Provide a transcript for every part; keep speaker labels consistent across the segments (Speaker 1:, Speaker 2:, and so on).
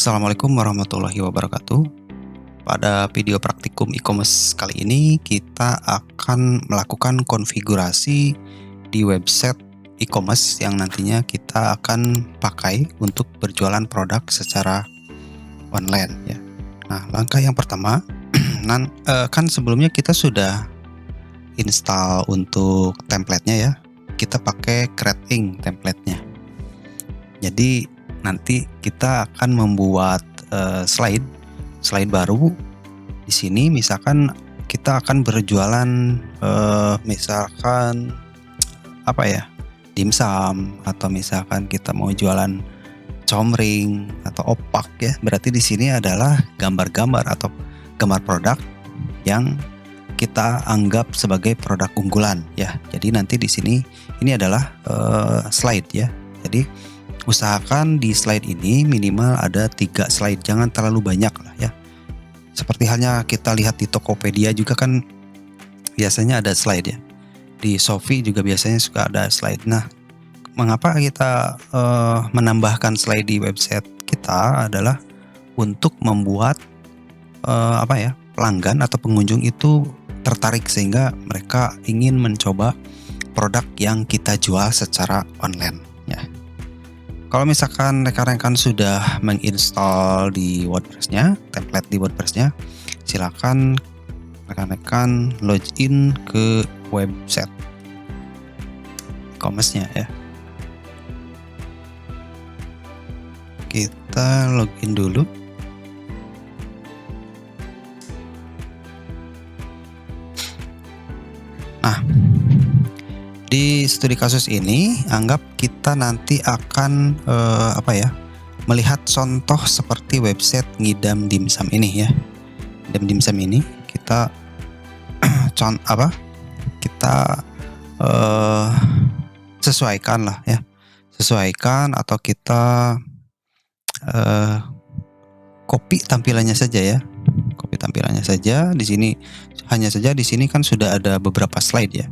Speaker 1: Assalamualaikum warahmatullahi wabarakatuh. Pada video praktikum e-commerce kali ini kita akan melakukan konfigurasi di website e-commerce yang nantinya kita akan pakai untuk berjualan produk secara online ya. Nah, langkah yang pertama kan sebelumnya kita sudah install untuk template-nya ya. Kita pakai Create template-nya. Jadi nanti kita akan membuat slide baru. Di sini misalkan kita akan berjualan misalkan apa ya, dimsum, atau misalkan kita mau jualan comring atau opak ya. Berarti di sini adalah gambar-gambar atau gambar produk yang kita anggap sebagai produk unggulan ya. Jadi nanti di sini ini adalah slide ya. Jadi usahakan di slide ini minimal ada 3 slide, jangan terlalu banyak lah ya. Seperti halnya kita lihat di Tokopedia juga kan biasanya ada slide ya. Di Shopee juga biasanya suka ada slide. Nah, mengapa kita menambahkan slide di website kita adalah untuk membuat pelanggan atau pengunjung itu tertarik sehingga mereka ingin mencoba produk yang kita jual secara online ya. Kalau misalkan rekan-rekan sudah menginstall di WordPress-nya, template di WordPress-nya, silakan rekan-rekan login ke website e-commerce-nya ya. Kita login dulu. Nah, di studi kasus ini anggap kita nanti akan melihat contoh seperti website Ngidam Dimsum ini ya. Ngidam Dimsum ini kita sesuaikan lah ya. Sesuaikan atau kita copy tampilannya saja ya. Copy tampilannya saja. Di sini hanya saja di sini kan sudah ada beberapa slide ya.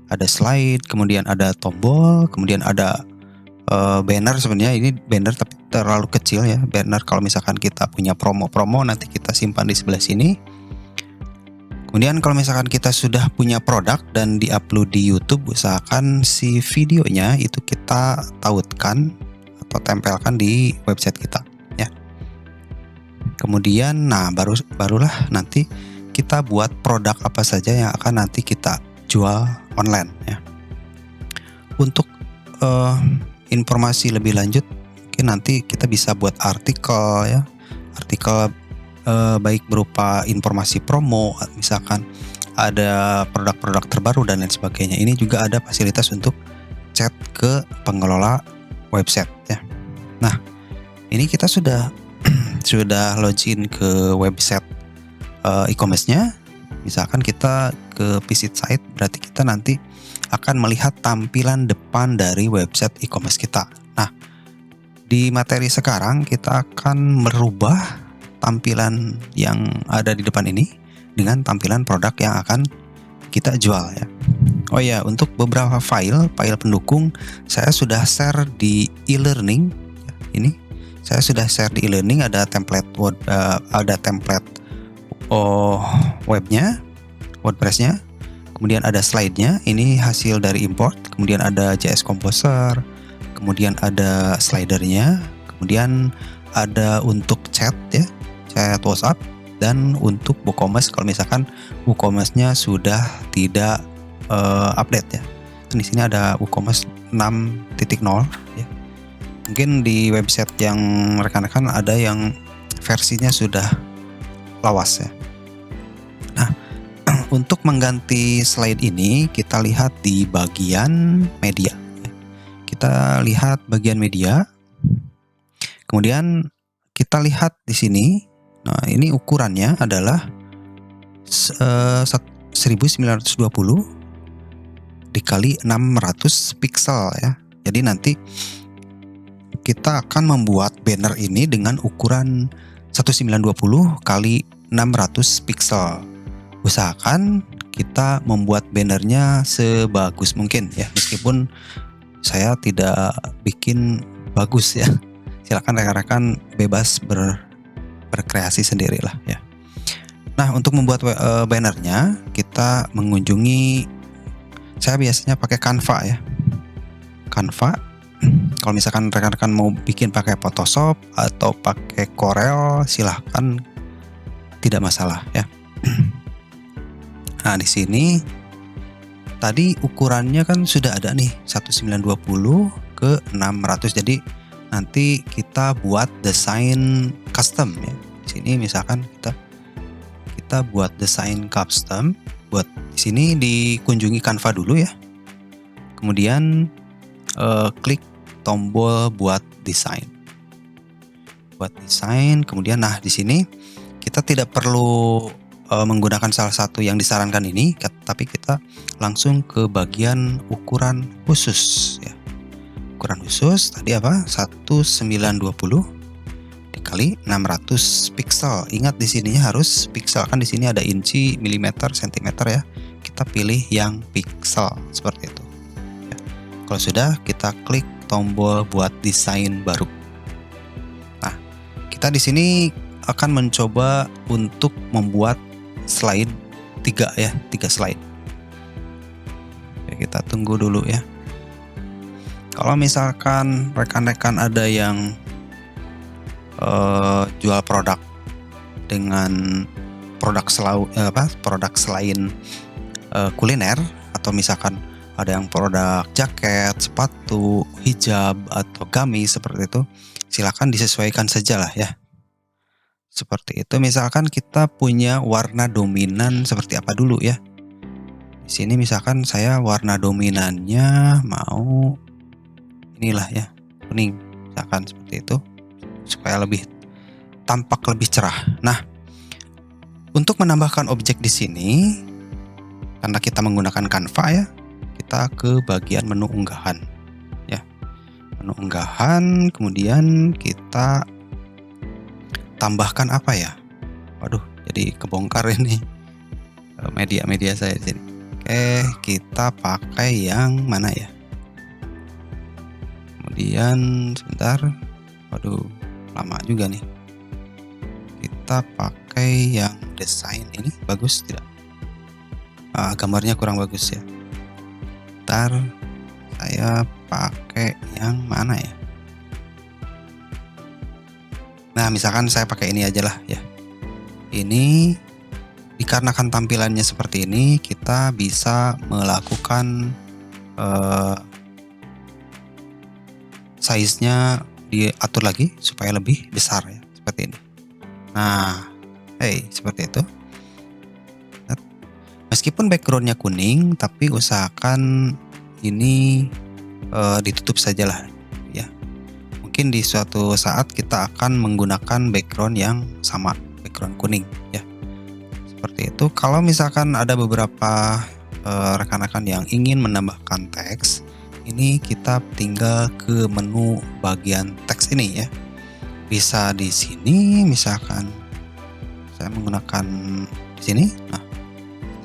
Speaker 1: Ada slide, kemudian ada tombol, kemudian ada banner. Sebenarnya ini banner tapi terlalu kecil ya. Banner kalau misalkan kita punya promo-promo nanti kita simpan di sebelah sini. Kemudian kalau misalkan kita sudah punya produk dan diupload di YouTube, usahakan si videonya itu kita tautkan atau tempelkan di website kita ya. Kemudian barulah nanti kita buat produk apa saja yang akan nanti kita jual online ya. Untuk informasi lebih lanjut mungkin nanti kita bisa buat artikel ya. Artikel baik berupa informasi promo, misalkan ada produk-produk terbaru dan lain sebagainya. Ini juga ada fasilitas untuk chat ke pengelola website ya. Nah, ini kita sudah login ke website e-commerce-nya. Misalkan kita ke visit site, berarti kita nanti akan melihat tampilan depan dari website e-commerce kita. Nah, di materi sekarang kita akan merubah tampilan yang ada di depan ini dengan tampilan produk yang akan kita jual ya. Oh ya, untuk beberapa file pendukung saya sudah share di e-learning. Ini saya sudah share di e-learning, ada template webnya, WordPress-nya, kemudian ada slide-nya, ini hasil dari import, kemudian ada JS Composer, kemudian ada slider-nya, kemudian ada untuk chat ya, chat WhatsApp, dan untuk WooCommerce kalau misalkan WooCommerce-nya sudah tidak update ya. Di sini ada WooCommerce 6.0 ya. Mungkin di website yang rekan-rekan ada yang versinya sudah lawas ya. Nah, untuk mengganti slide ini kita lihat di bagian media. Kita lihat bagian media. Kemudian kita lihat di sini. Nah, ini ukurannya adalah 1920 dikali 600 pixel ya. Jadi nanti kita akan membuat banner ini dengan ukuran 1920 kali 600 pixel. Usahakan kita membuat bannernya sebagus mungkin ya, meskipun saya tidak bikin bagus ya. silakan rekan-rekan bebas berkreasi sendirilah ya. Nah, untuk membuat bannernya kita mengunjungi, saya biasanya pakai Canva ya. Canva. Kalau misalkan rekan-rekan mau bikin pakai Photoshop atau pakai Corel, silahkan, tidak masalah ya. Nah, di sini tadi ukurannya kan sudah ada nih 1920 ke 600. Jadi nanti kita buat desain custom ya. Di sini misalkan kita buat desain custom. Buat di sini dikunjungi Canva dulu ya. Kemudian klik tombol buat desain. Buat desain, kemudian nah di sini kita tidak perlu menggunakan salah satu yang disarankan ini, tapi kita langsung ke bagian ukuran khusus ya. Ukuran khusus tadi apa? 1920 dikali 600 pixel. Ingat di sininya harus pixel, kan di sini ada inci, milimeter, sentimeter ya. Kita pilih yang pixel seperti itu. Ya. Kalau sudah, kita klik tombol buat desain baru. Nah, kita di sini akan mencoba untuk membuat slide 3 ya, 3 slide. Oke, kita tunggu dulu ya. Kalau misalkan rekan-rekan ada yang jual produk dengan produk selain kuliner, atau misalkan ada yang produk jaket, sepatu, hijab atau gamis seperti itu, silakan disesuaikan saja lah ya. Seperti itu, misalkan kita punya warna dominan seperti apa dulu ya. Di sini misalkan saya warna dominannya mau inilah ya, kuning, misalkan seperti itu, supaya lebih tampak lebih cerah. Nah, untuk menambahkan objek di sini, karena kita menggunakan Canva ya, kita ke bagian menu unggahan ya. Menu unggahan, kemudian kita tambahkan apa ya? Waduh, jadi kebongkar ini media-media saya di sini. Oke, kita pakai yang mana ya? Kemudian sebentar. Waduh, lama juga nih. Kita pakai yang desain ini, bagus tidak? Gambarnya kurang bagus ya. Ntar saya pakai yang mana ya? Nah, misalkan saya pakai ini aja lah ya. Ini dikarenakan tampilannya seperti ini, kita bisa melakukan size-nya diatur lagi supaya lebih besar ya, seperti ini. Nah, seperti itu. Meskipun backgroundnya kuning, tapi usahakan ini ditutup sajalah ya. Mungkin di suatu saat kita akan menggunakan background yang sama, background kuning ya. Seperti itu. Kalau misalkan ada beberapa rekan-rekan yang ingin menambahkan teks, ini kita tinggal ke menu bagian teks ini ya. Bisa di sini, misalkan saya menggunakan di sini. Nah,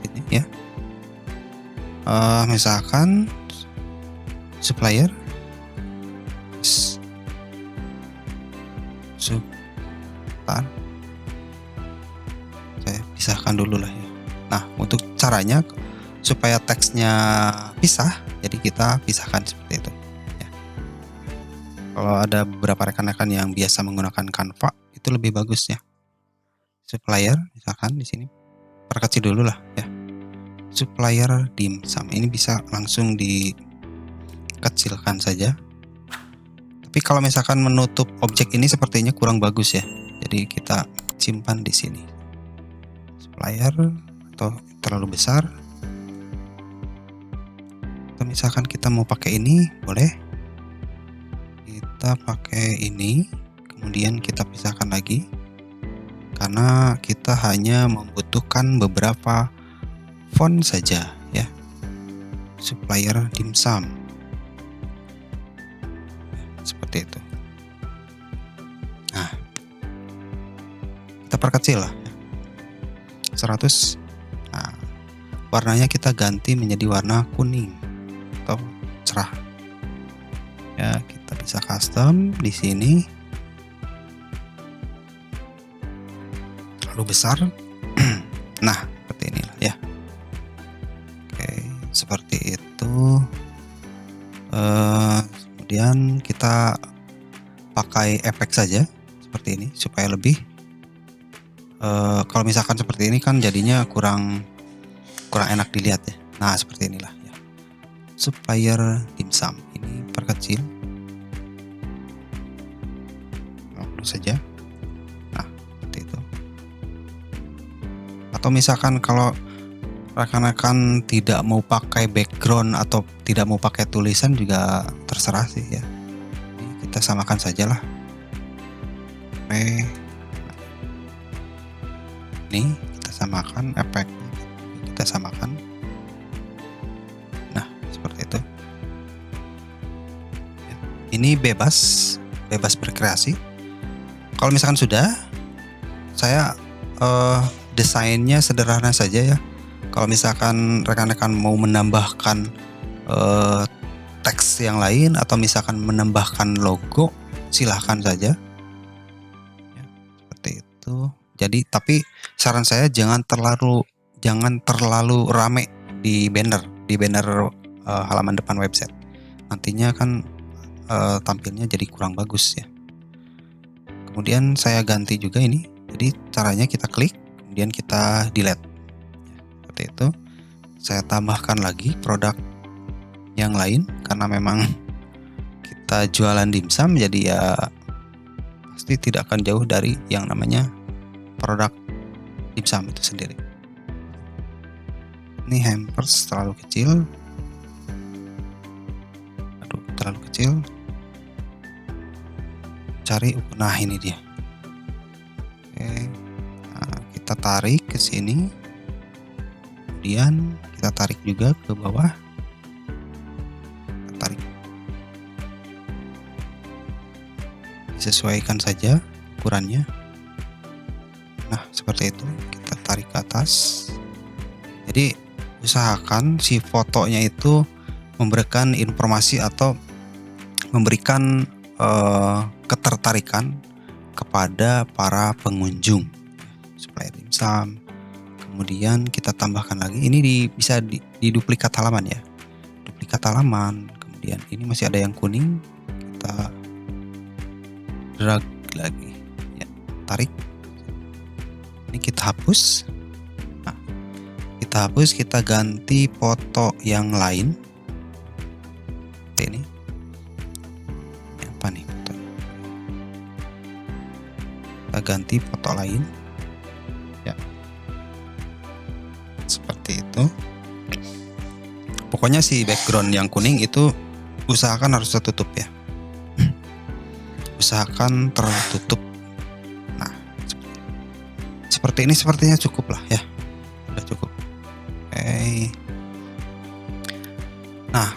Speaker 1: sini ya. Misalkan supplier, saya pisahkan dulu lah ya. Nah, untuk caranya supaya teksnya pisah, jadi kita pisahkan seperti itu ya. Kalau ada beberapa rekan-rekan yang biasa menggunakan Canva, itu lebih bagus ya. Supplier, misalkan di sini perkecil dulu lah ya. Supplier dimsum ini bisa langsung dikecilkan saja. Tapi kalau misalkan menutup objek ini sepertinya kurang bagus ya. Jadi kita simpan di sini. Supplier atau terlalu besar. Atau misalkan kita mau pakai ini, boleh. Kita pakai ini, kemudian kita pisahkan lagi. Karena kita hanya membutuhkan beberapa font saja ya. Supplier dimsum. Seperti itu. Nah, kita perkecil lah ya. 100. Nah, warnanya kita ganti menjadi warna kuning atau cerah. Ya, kita bisa custom di sini. terlalu besar. Nah, seperti inilah ya. Oke, seperti itu. Kemudian kita pakai efek saja seperti ini supaya lebih. Kalau misalkan seperti ini kan jadinya kurang enak dilihat ya. Nah, seperti inilah ya. Supplier dimsum ini perkecil saja. Nah, seperti itu. Atau misalkan kalau rekan-rekan tidak mau pakai background atau tidak mau pakai tulisan juga terserah sih ya. Ini kita samakan sajalah. Oke. Ini kita samakan efeknya, kita samakan. Nah, seperti itu. Ini bebas berkreasi. Kalau misalkan sudah, saya desainnya sederhana saja ya. Kalau misalkan rekan-rekan mau menambahkan teks yang lain atau misalkan menambahkan logo, silahkan saja. Ya, seperti itu. Jadi tapi saran saya jangan terlalu rame di banner halaman depan website. Nantinya kan tampilnya jadi kurang bagus ya. Kemudian saya ganti juga ini. Jadi caranya kita klik, kemudian kita delete. Seperti itu. Saya tambahkan lagi produk yang lain karena memang kita jualan dimsum, jadi ya pasti tidak akan jauh dari yang namanya produk dimsum itu sendiri. Ini hampers terlalu kecil. Aduh, terlalu kecil. Cari, nah ini dia. Oke, nah, kita tarik ke sini, kemudian kita tarik juga ke bawah, kita tarik, disesuaikan saja ukurannya. Nah, seperti itu, kita tarik ke atas. Jadi usahakan si fotonya itu memberikan informasi atau memberikan ketertarikan kepada para pengunjung supplier dimsum. Kemudian kita tambahkan lagi, ini bisa diduplikat halaman ya, duplikat halaman. Kemudian ini masih ada yang kuning, kita drag lagi ya, tarik, ini kita hapus. Nah, kita hapus, kita ganti foto yang lain. Ini apa nih foto? Kita ganti foto lain ya, seperti itu. Pokoknya si background yang kuning itu usahakan harus tertutup ya, usahakan tertutup. Nah, seperti ini sepertinya cukup lah ya, udah cukup. Oke. Nah,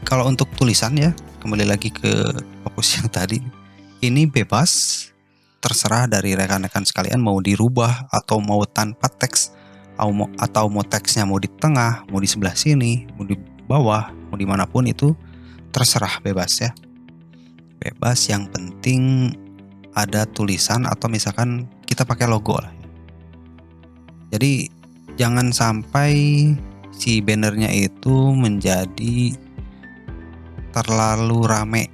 Speaker 1: kalau untuk tulisan ya, kembali lagi ke fokus yang tadi, ini bebas, terserah dari rekan-rekan sekalian mau dirubah atau mau tanpa teks, atau mau teksnya mau di tengah, mau di sebelah sini, mau di bawah, mau dimanapun itu terserah, bebas ya, bebas. Yang penting ada tulisan atau misalkan kita pakai logo lah. Jadi jangan sampai si bannernya itu menjadi terlalu rame.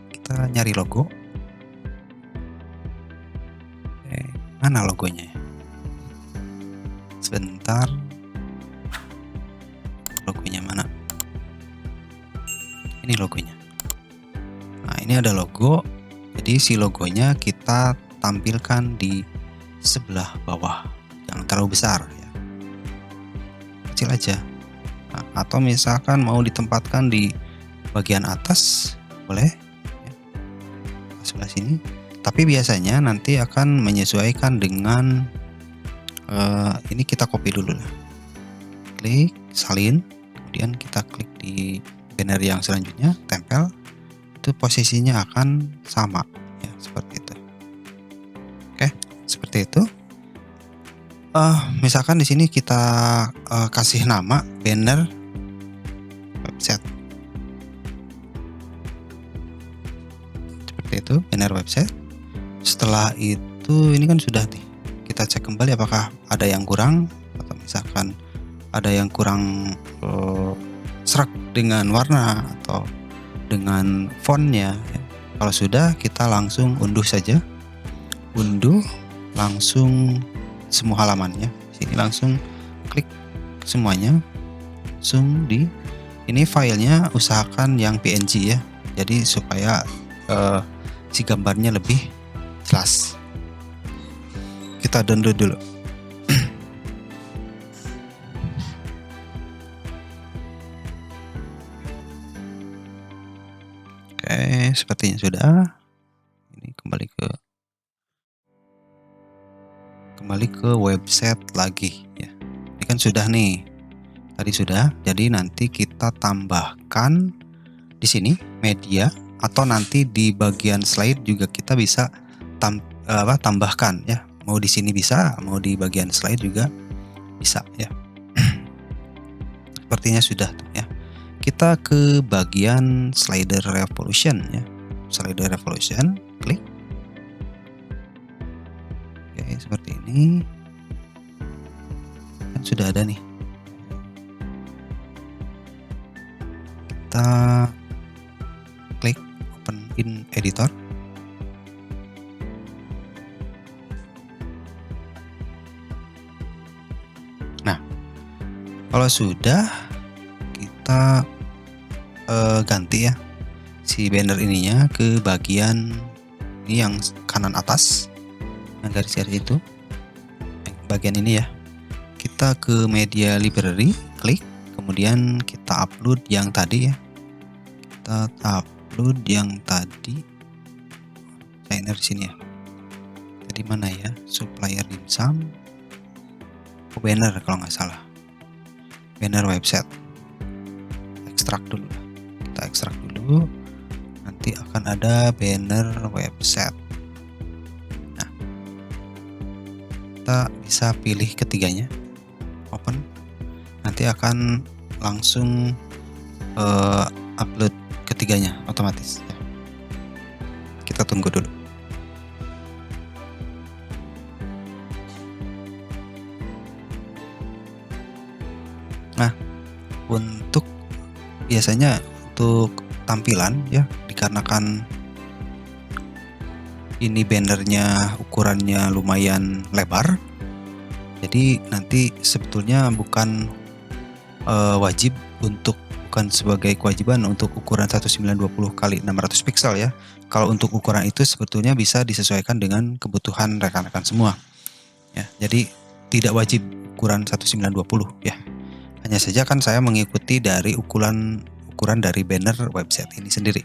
Speaker 1: Kita nyari logo. Mana logonya? Sebentar. Logonya mana? Ini logonya. Nah, ini ada logo. Jadi si logonya kita tampilkan di sebelah bawah. Jangan terlalu besar ya. Kecil aja. Nah, atau misalkan mau ditempatkan di bagian atas, boleh ya, sebelah sini. Tapi biasanya nanti akan menyesuaikan dengan ini, kita copy dulu lah. Klik, salin, kemudian kita klik di banner yang selanjutnya, tempel. Itu posisinya akan sama ya, seperti itu. Oke, seperti itu. Misalkan di sini kita kasih nama banner website. itu banner website. Setelah itu ini kan sudah nih, kita cek kembali apakah ada yang kurang, atau misalkan ada yang kurang serak dengan warna atau dengan fontnya ya. Kalau sudah, kita langsung unduh saja, unduh langsung semua halamannya. Sini langsung klik semuanya, langsung di ini filenya usahakan yang PNG ya, jadi supaya si gambarnya lebih jelas. Kita download dulu. Oke, sepertinya sudah. Ini kembali ke website lagi ya. Ini kan sudah nih. Tadi sudah. Jadi nanti kita tambahkan di sini media, atau nanti di bagian slide juga kita bisa tambahkan ya. Mau di sini bisa, mau di bagian slide juga bisa ya. Sepertinya sudah tuh ya. Kita ke bagian slider revolution ya. Slider revolution, klik. Oke, seperti ini. Kan sudah ada nih. Kita klik open in editor. Nah, kalau sudah, kita ganti ya si banner ininya ke bagian ini yang kanan atas, yang garis-garis itu, bagian ini ya. Kita ke media library, klik, kemudian kita upload yang tadi ya. Kita upload yang tadi, designer di sini ya. Tadi mana ya? Supplier dimsum, banner kalau nggak salah. Banner website. Ekstrak dulu. Kita ekstrak dulu. Nanti akan ada banner website. Nah, kita bisa pilih ketiganya. Open. Nanti akan langsung upload ketiganya otomatis ya. Kita tunggu dulu. Nah, untuk biasanya untuk tampilan ya, dikarenakan ini bannernya ukurannya lumayan lebar, jadi nanti sebetulnya bukan wajib untuk, bukan sebagai kewajiban untuk ukuran 1920 x 600 pixel ya. Kalau untuk ukuran itu sebetulnya bisa disesuaikan dengan kebutuhan rekan-rekan semua ya. Jadi tidak wajib ukuran 1920 ya. Hanya saja kan saya mengikuti dari ukuran dari banner website ini sendiri.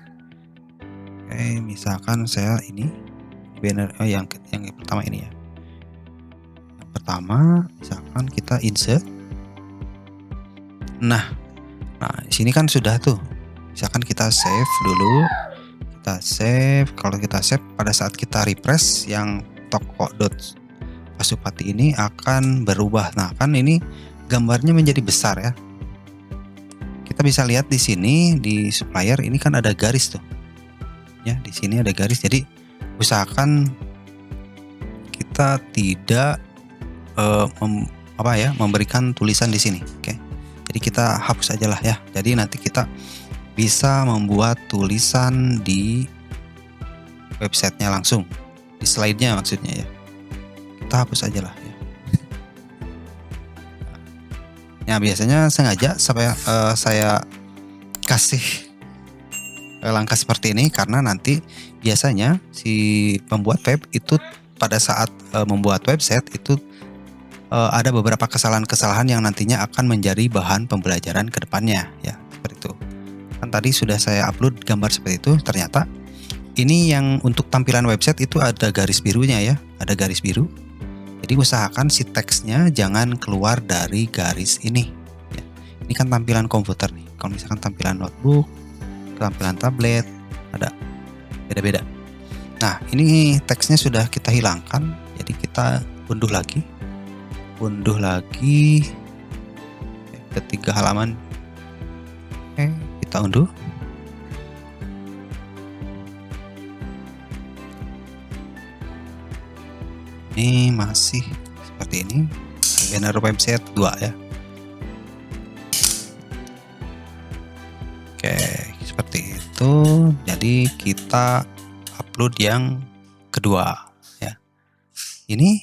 Speaker 1: Oke, misalkan saya ini banner yang pertama ini ya. Yang pertama misalkan kita insert. Nah, di sini kan sudah tuh. Misalkan kita save dulu. Kita save. Kalau kita save, pada saat kita refresh, yang toko.pasupati ini akan berubah. Nah, kan ini gambarnya menjadi besar ya. Kita bisa lihat di sini di supplier ini kan ada garis tuh. Ya, di sini ada garis. Jadi usahakan kita tidak memberikan tulisan di sini. Oke. Jadi kita hapus aja lah ya. Jadi nanti kita bisa membuat tulisan di websitenya langsung, di slide-nya maksudnya ya. Kita hapus aja lah ya. Ya, biasanya sengaja saya kasih langkah seperti ini karena nanti biasanya si pembuat web itu pada saat membuat website itu ada beberapa kesalahan-kesalahan yang nantinya akan menjadi bahan pembelajaran ke depannya ya, seperti itu. Kan tadi sudah saya upload gambar seperti itu, ternyata ini yang untuk tampilan website itu ada garis birunya ya, ada garis biru. Jadi usahakan si teksnya jangan keluar dari garis ini ya. Ini kan tampilan komputer nih. Kalau misalkan tampilan notebook, tampilan tablet, ada beda-beda. Nah, ini teksnya sudah kita hilangkan. Jadi kita unduh lagi. Ketiga halaman. Oke, kita unduh. ini masih seperti ini, banner website 2 ya. Oke, seperti itu. Jadi kita upload yang kedua ya. Ini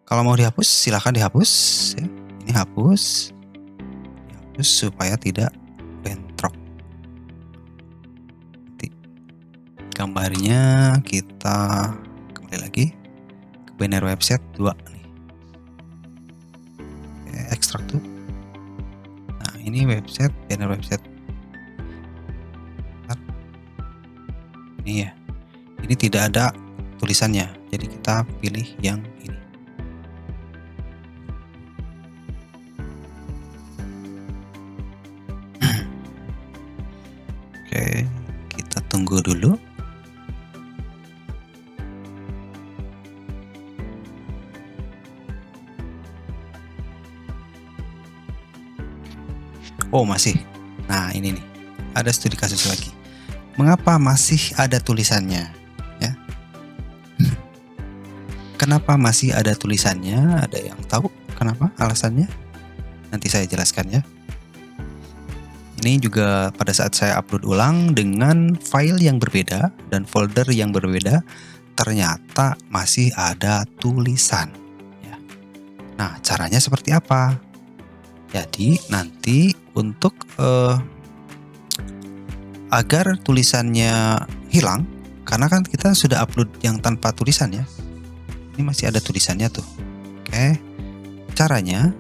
Speaker 1: kalau mau dihapus silahkan dihapus ya. Ini hapus supaya tidak bentrok. Nanti gambarnya kita kembali lagi ke banner website 2 nih. Oke, ekstrak tuh. Nah, ini website, banner website. Ini ya. Ini tidak ada tulisannya. Jadi kita pilih yang ini. Oke, kita tunggu dulu. Oh, masih. Nah, ini nih. Ada studi kasus lagi. Mengapa masih ada tulisannya? Ya. Kenapa masih ada tulisannya? Ada yang tahu kenapa alasannya? Nanti saya jelaskan ya. Ini juga pada saat saya upload ulang dengan file yang berbeda dan folder yang berbeda, ternyata masih ada tulisan. Ya. Nah, caranya seperti apa? Jadi nanti untuk agar tulisannya hilang, karena kan kita sudah upload yang tanpa tulisan ya. Ini masih ada tulisannya tuh. Oke. Caranya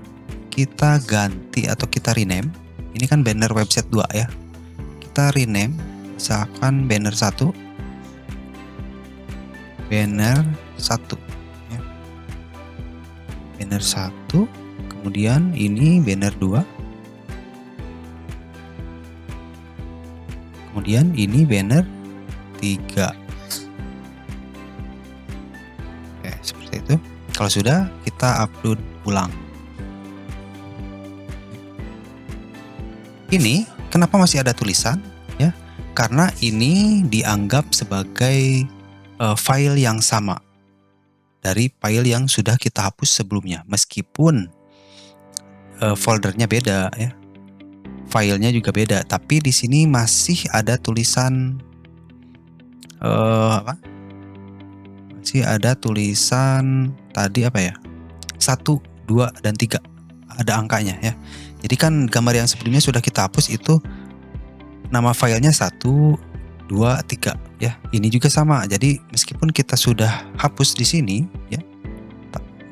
Speaker 1: kita ganti atau kita rename. Ini kan banner website 2 ya. Kita rename misalkan banner 1. Banner 1 ya. Banner 1, kemudian ini banner 2. Kemudian ini banner 3. Oke, seperti itu. Kalau sudah, kita upload ulang. Ini kenapa masih ada tulisan ya? Karena ini dianggap sebagai file yang sama dari file yang sudah kita hapus sebelumnya, meskipun foldernya beda ya, filenya juga beda, tapi di sini masih ada tulisan apa? Masih ada tulisan tadi apa ya? 1, 2, dan 3 ada angkanya ya. Jadi kan gambar yang sebelumnya sudah kita hapus itu nama filenya 1, 2, 3 ya. Ini juga sama. Jadi meskipun kita sudah hapus di sini ya,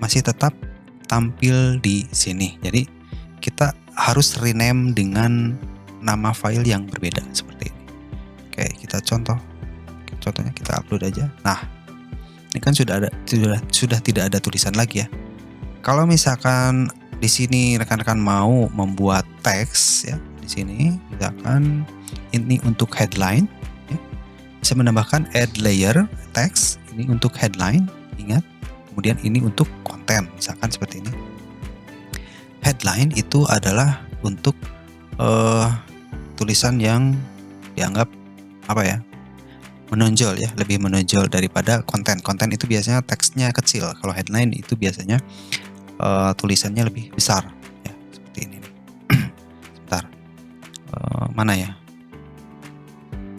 Speaker 1: masih tetap tampil di sini. Jadi kita harus rename dengan nama file yang berbeda seperti ini. Oke, kita contoh. Contohnya kita upload aja. Nah, ini kan sudah tidak ada tulisan lagi ya. Kalau misalkan di sini rekan-rekan mau membuat teks ya, di sini misalkan ini untuk headline ya, bisa menambahkan add layer text ini untuk headline, ingat. Kemudian ini untuk konten, misalkan seperti ini. Headline itu adalah untuk tulisan yang dianggap apa ya, menonjol ya, lebih menonjol daripada konten. Konten itu biasanya teksnya kecil, kalau headline itu biasanya tulisannya lebih besar ya, seperti ini nih. Sebentar, mana ya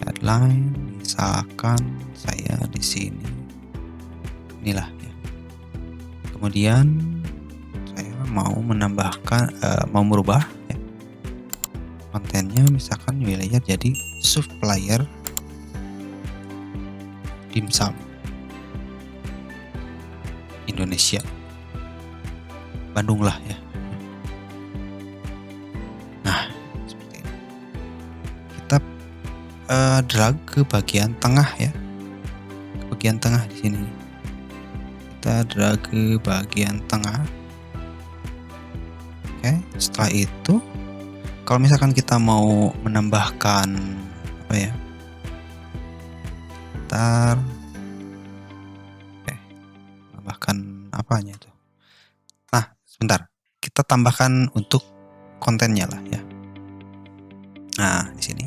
Speaker 1: headline, misalkan saya di sini, inilah ya. Kemudian saya mau menambahkan mau merubah ya, kontennya, misalkan wilayah jadi supplier dimsum Indonesia, Bandung lah ya. Nah, seperti ini. Kita drag ke bagian tengah ya. Ke bagian tengah di sini. Kita drag ke bagian tengah. Oke, setelah itu kalau misalkan kita mau menambahkan apa ya? Ntar menambahkan apanya itu? Sebentar, kita tambahkan untuk kontennya lah ya. Nah, di sini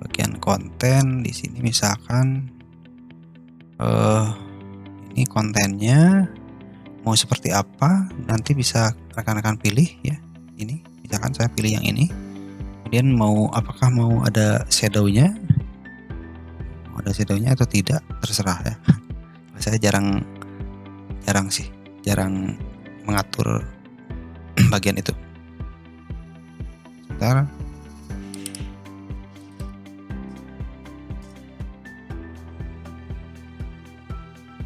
Speaker 1: bagian konten, di sini misalkan Ini kontennya mau seperti apa, nanti bisa rekan-rekan pilih ya. Ini misalkan saya pilih yang ini. Kemudian apakah mau ada shadownya, atau tidak, terserah ya. Saya jarang mengatur bagian itu. Sebentar.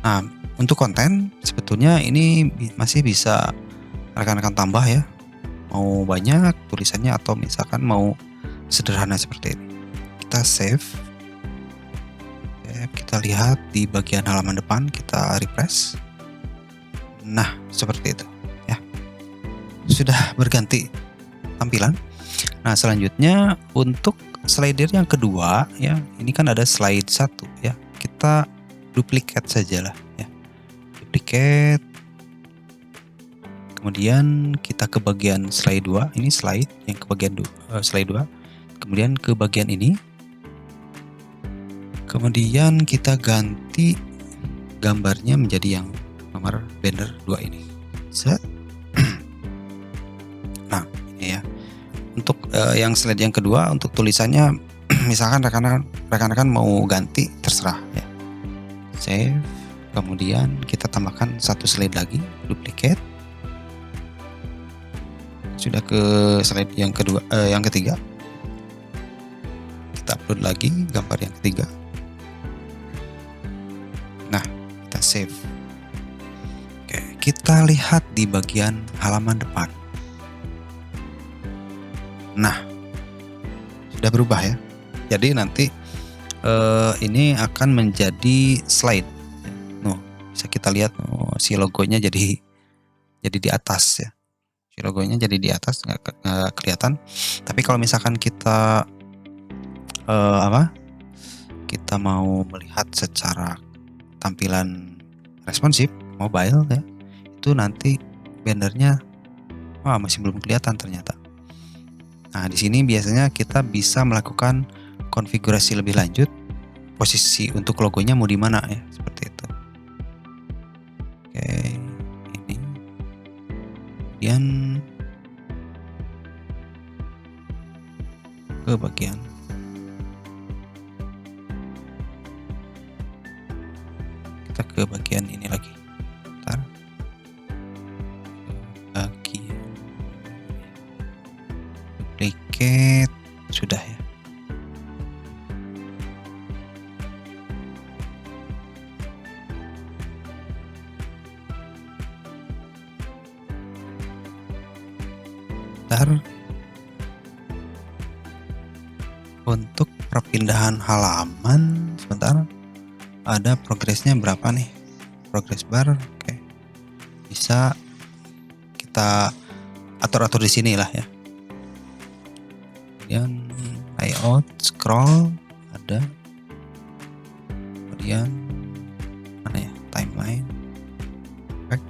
Speaker 1: Nah, untuk konten sebetulnya ini masih bisa rekan-rekan tambah ya. Mau banyak tulisannya atau misalkan mau sederhana seperti ini. Kita save. Kita lihat di bagian halaman depan, kita refresh. Nah, seperti itu ya. Sudah berganti tampilan. Nah, selanjutnya untuk slider yang kedua ya, ini kan ada slide 1 ya. Kita duplicate sajalah ya. Duplicate. Kemudian kita ke bagian slide 2, ini slide yang ke bagian slide 2. Kemudian ke bagian ini. Kemudian kita ganti gambarnya menjadi yang nomor banner 2 ini. Set. Nah, ini ya. Untuk yang slide yang kedua, untuk tulisannya misalkan rekan-rekan mau ganti, terserah ya. Save. Kemudian kita tambahkan satu slide lagi, duplicate. Sudah ke slide yang kedua, yang ketiga. Kita upload lagi gambar yang ketiga. Nah, kita save. Oke, kita lihat di bagian halaman depan. Nah, sudah berubah ya. Jadi nanti ini akan menjadi slide. Noh, bisa kita lihat si logonya jadi di atas ya. Si logonya jadi di atas, nggak kelihatan. Tapi kalau misalkan kita kita mau melihat secara tampilan responsif mobile ya, itu nanti bannernya masih belum kelihatan ternyata. Nah, di sini biasanya kita bisa melakukan konfigurasi lebih lanjut, posisi untuk logonya mau di mana ya, seperti itu. Oke, ini. Kemudian ke bagian ini lagi. Bentar. Bagian duplicate sudah ya. Bentar. Untuk perpindahan halaman sebentar. Ada progresnya berapa nih? Progress bar, oke. Bisa kita atur-atur di sini lah ya. Kemudian layout, scroll ada. Kemudian mana ya? Timeline. Back.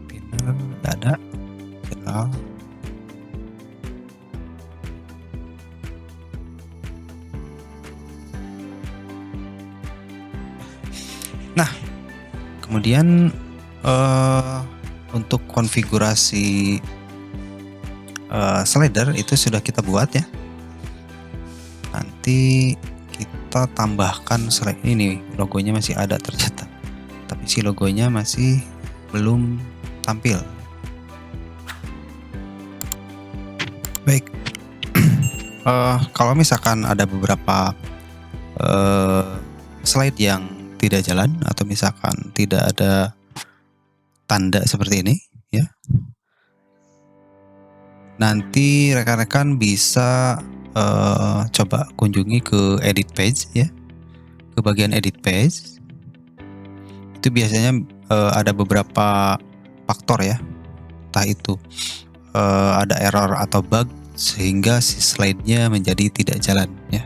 Speaker 1: Pinner nggak ada. General. Nah, kemudian untuk konfigurasi slider itu sudah kita buat ya. Nanti kita tambahkan slide ini, logonya masih ada ternyata, tapi si logonya masih belum tampil. Baik, kalau misalkan ada beberapa slide yang tidak jalan atau misalkan tidak ada tanda seperti ini ya, nanti rekan-rekan bisa coba kunjungi ke edit page ya, ke bagian edit page. Itu biasanya ada beberapa faktor ya, entah itu ada error atau bug sehingga si slide-nya menjadi tidak jalan ya.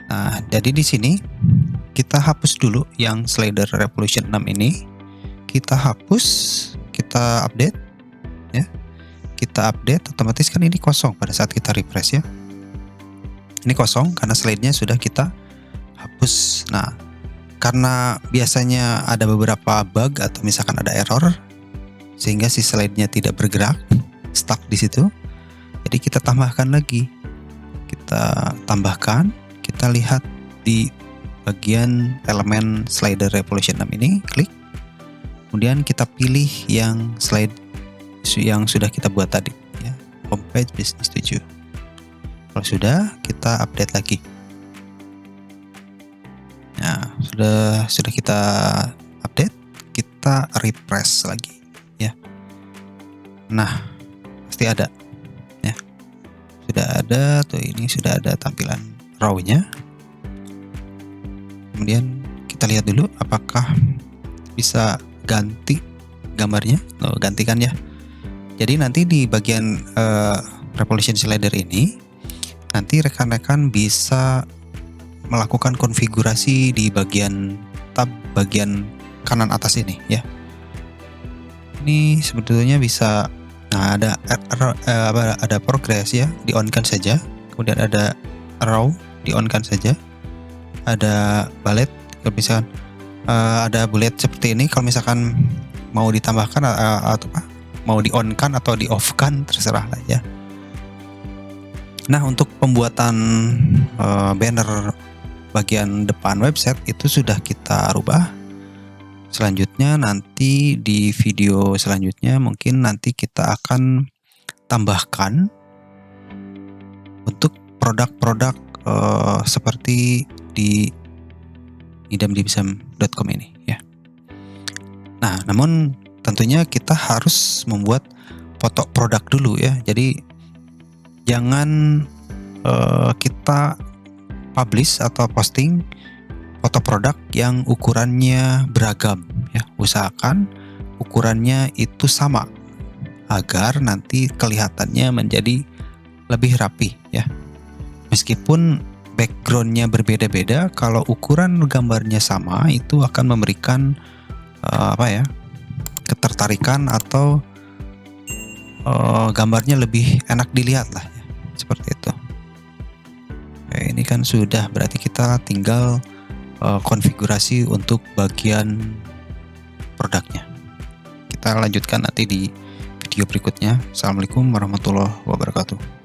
Speaker 1: Nah, jadi di sini kita hapus dulu yang slider Revolution 6 ini. Kita hapus, kita update ya. Kita update, otomatis kan ini kosong pada saat kita refresh ya. Ini kosong karena slide-nya sudah kita hapus. Nah, karena biasanya ada beberapa bug atau misalkan ada error sehingga si slide-nya tidak bergerak, stuck di situ. Jadi kita tambahkan lagi. Kita lihat di bagian elemen slider Revolution 6 ini, klik. Kemudian kita pilih yang slide yang sudah kita buat tadi ya, homepage bisnis 7. Kalau sudah, kita update lagi. Nah, sudah kita update, kita refresh lagi ya. Nah, pasti ada ya. Sudah ada tuh, ini sudah ada tampilan raw-nya. Kemudian kita lihat dulu apakah bisa ganti gambarnya. Oh, gantikan ya. Jadi nanti di bagian Revolution Slider ini nanti rekan-rekan bisa melakukan konfigurasi di bagian tab bagian kanan atas ini ya. Ini sebetulnya bisa, nah ada progress ya, di on kan saja. Kemudian ada raw, di on kan saja. Ada bullet, kalau misalkan ada bullet seperti ini, kalau misalkan mau ditambahkan atau mau di on kan atau di off kan, terserah lah ya. Nah, untuk pembuatan banner bagian depan website itu sudah kita rubah. Selanjutnya nanti di video selanjutnya mungkin nanti kita akan tambahkan untuk produk-produk seperti di idamdibsam.com ini ya. Nah, namun tentunya kita harus membuat foto produk dulu ya. Jadi jangan kita publish atau posting foto produk yang ukurannya beragam ya. Usahakan ukurannya itu sama agar nanti kelihatannya menjadi lebih rapi ya. Meskipun backgroundnya berbeda-beda, kalau ukuran gambarnya sama itu akan memberikan ketertarikan atau gambarnya lebih enak dilihat lah ya, seperti itu. Oke, ini kan sudah, berarti kita tinggal konfigurasi untuk bagian produknya. Kita lanjutkan nanti di video berikutnya. Assalamualaikum warahmatullahi wabarakatuh.